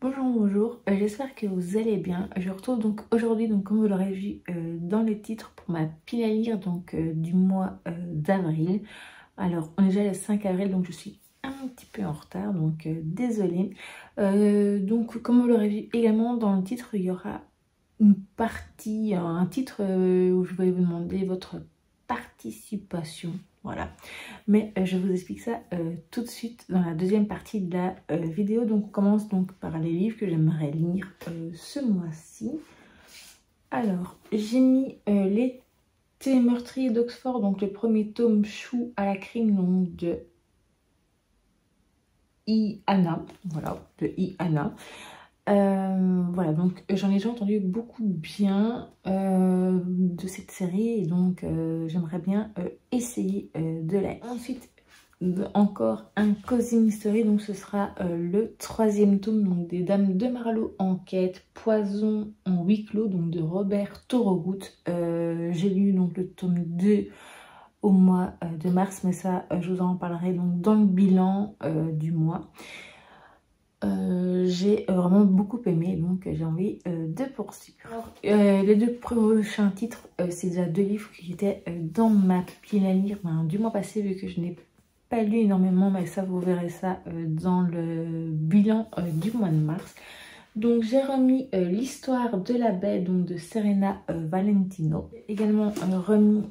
Bonjour, bonjour, j'espère que vous allez bien. Je retrouve donc aujourd'hui, donc comme vous l'aurez vu dans le titre, pour ma pile à lire donc du mois d'avril. Alors on est déjà le 5 avril, donc je suis un petit peu en retard, donc désolée. Donc comme vous l'aurez vu également dans le titre, il y aura une partie, un titre où je vais vous demander votre participation. Voilà, mais je vous explique ça tout de suite dans la deuxième partie de la vidéo. Donc on commence donc par les livres que j'aimerais lire ce mois-ci. Alors j'ai mis L'été meurtrier d'Oxford, donc le premier tome, Chou à la crime, donc de I. Hanna, voilà, de I. Hanna. Voilà, donc j'en ai déjà entendu beaucoup de bien de cette série, et donc j'aimerais bien essayer de la lire. Ensuite, encore un Cozy Mystery, donc ce sera le troisième tome, donc des Dames de Marlowe Enquête, Poison en huis clos, donc de Robert Thorogood. J'ai lu donc le tome 2 au mois de mars, mais ça je vous en parlerai donc dans le bilan du mois. J'ai vraiment beaucoup aimé, donc j'ai envie de poursuivre. Alors, les deux prochains titres, c'est déjà deux livres qui étaient dans ma pile à lire du mois passé, vu que je n'ai pas lu énormément, mais ça vous verrez ça dans le bilan du mois de mars. Donc j'ai remis L'histoire de la baie, donc de Serena Valentino. Également remis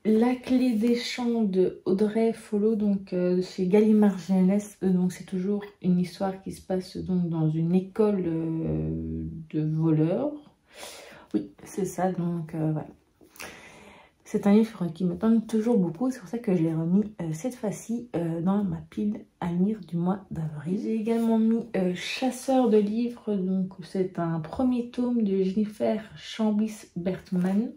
La clé des champs de Audrey Follow, donc chez Gallimard Jeunesse. Donc c'est toujours une histoire qui se passe donc dans une école de voleurs. Oui, c'est ça, donc voilà. C'est un livre qui me tente toujours beaucoup, c'est pour ça que je l'ai remis cette fois-ci dans ma pile à lire du mois d'avril. J'ai également mis Chasseur de livres, donc c'est un premier tome de Jennifer Chambis-Bertman.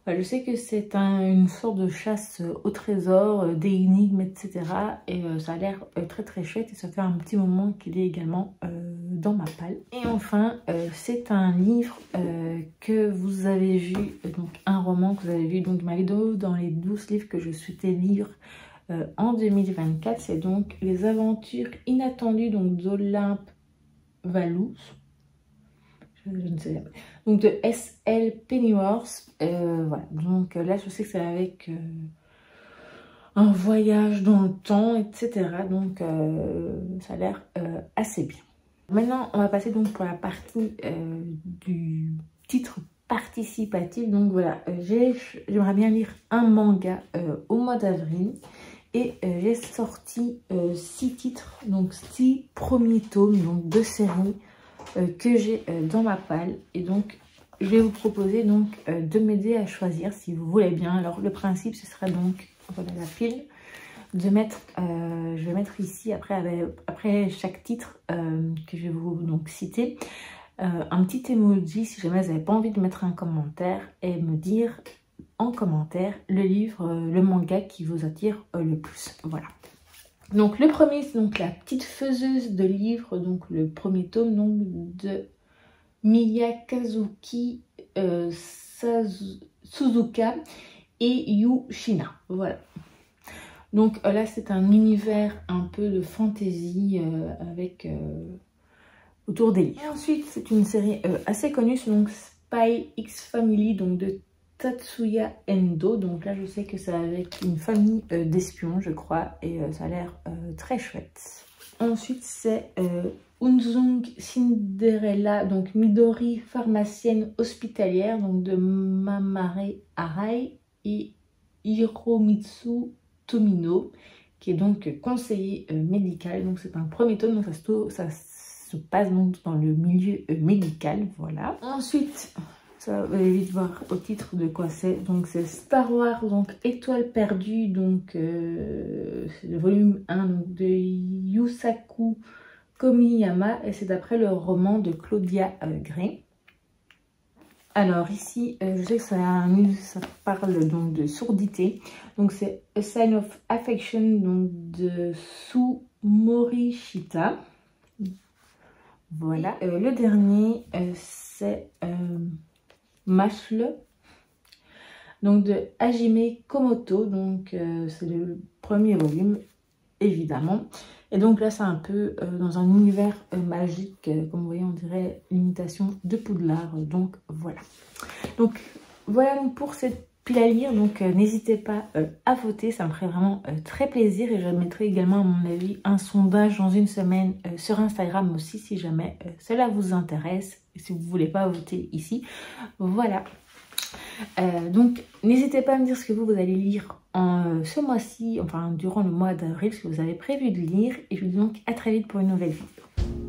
Je sais que c'est une sorte de chasse au trésor, des énigmes, etc. Et ça a l'air très très chouette, et ça fait un petit moment qu'il est également dans ma palle. Et enfin, c'est un livre que vous avez vu, donc un roman que vous avez vu donc ma vidéo dans les 12 livres que je souhaitais lire en 2024. C'est donc Les aventures inattendues donc d'Olympe Valous. Je ne sais pas. Donc de S.L. Pennyworth. Voilà, donc là je sais que c'est avec un voyage dans le temps, etc. Donc ça a l'air assez bien. Maintenant on va passer donc pour la partie du titre participatif. Donc voilà, j'aimerais bien lire un manga au mois d'avril. Et j'ai sorti 6 titres, donc 6 premiers tomes donc de séries que j'ai dans ma palle, et donc je vais vous proposer donc de m'aider à choisir si vous voulez bien. Alors le principe ce sera donc, voilà la pile, de mettre, je vais mettre ici après chaque titre que je vais vous donc citer, un petit emoji si jamais vous n'avez pas envie de mettre un commentaire, et me dire en commentaire le livre, le manga qui vous attire le plus. Voilà. Donc le premier, c'est donc La petite faiseuse de livres, donc le premier tome donc de Miyakazuki Suzuka et Yu Shina. Voilà. Donc là c'est un univers un peu de fantasy avec autour des livres. Et ensuite c'est une série assez connue, c'est donc Spy X Family, donc de Tatsuya Endo. Donc là je sais que c'est avec une famille d'espions je crois, et ça a l'air très chouette. Ensuite c'est Unzung Cinderella, donc Midori pharmacienne hospitalière, donc de Mamare Arai et Hiromitsu Tomino, qui est donc conseiller médical. Donc c'est un premier tome, donc ça se passe donc dans le milieu médical, voilà. Ensuite, ça, vous allez vite voir au titre de quoi c'est. Donc c'est Star Wars, donc Étoile perdue, donc c'est le volume 1 donc, de Yusaku Komiyama, et c'est d'après le roman de Claudia Gray. Alors ici, je sais que ça parle donc de surdité. Donc c'est A Sign of Affection donc de Su Morishita. Voilà. Le dernier, c'est Mashle, donc de Hajime Komoto. Donc c'est le premier volume évidemment. Et donc là, c'est un peu dans un univers magique, comme vous voyez, on dirait l'imitation de Poudlard. Donc voilà. Donc voilà donc pour cette pile à lire. Donc n'hésitez pas à voter, ça me ferait vraiment très plaisir. Et je mettrai également, à mon avis, un sondage dans une semaine sur Instagram aussi, si jamais cela vous intéresse. Et si vous ne voulez pas voter ici, voilà. Donc n'hésitez pas à me dire ce que vous allez lire ce mois-ci, enfin durant le mois d'avril, ce que vous avez prévu de lire. Et je vous dis donc à très vite pour une nouvelle vidéo.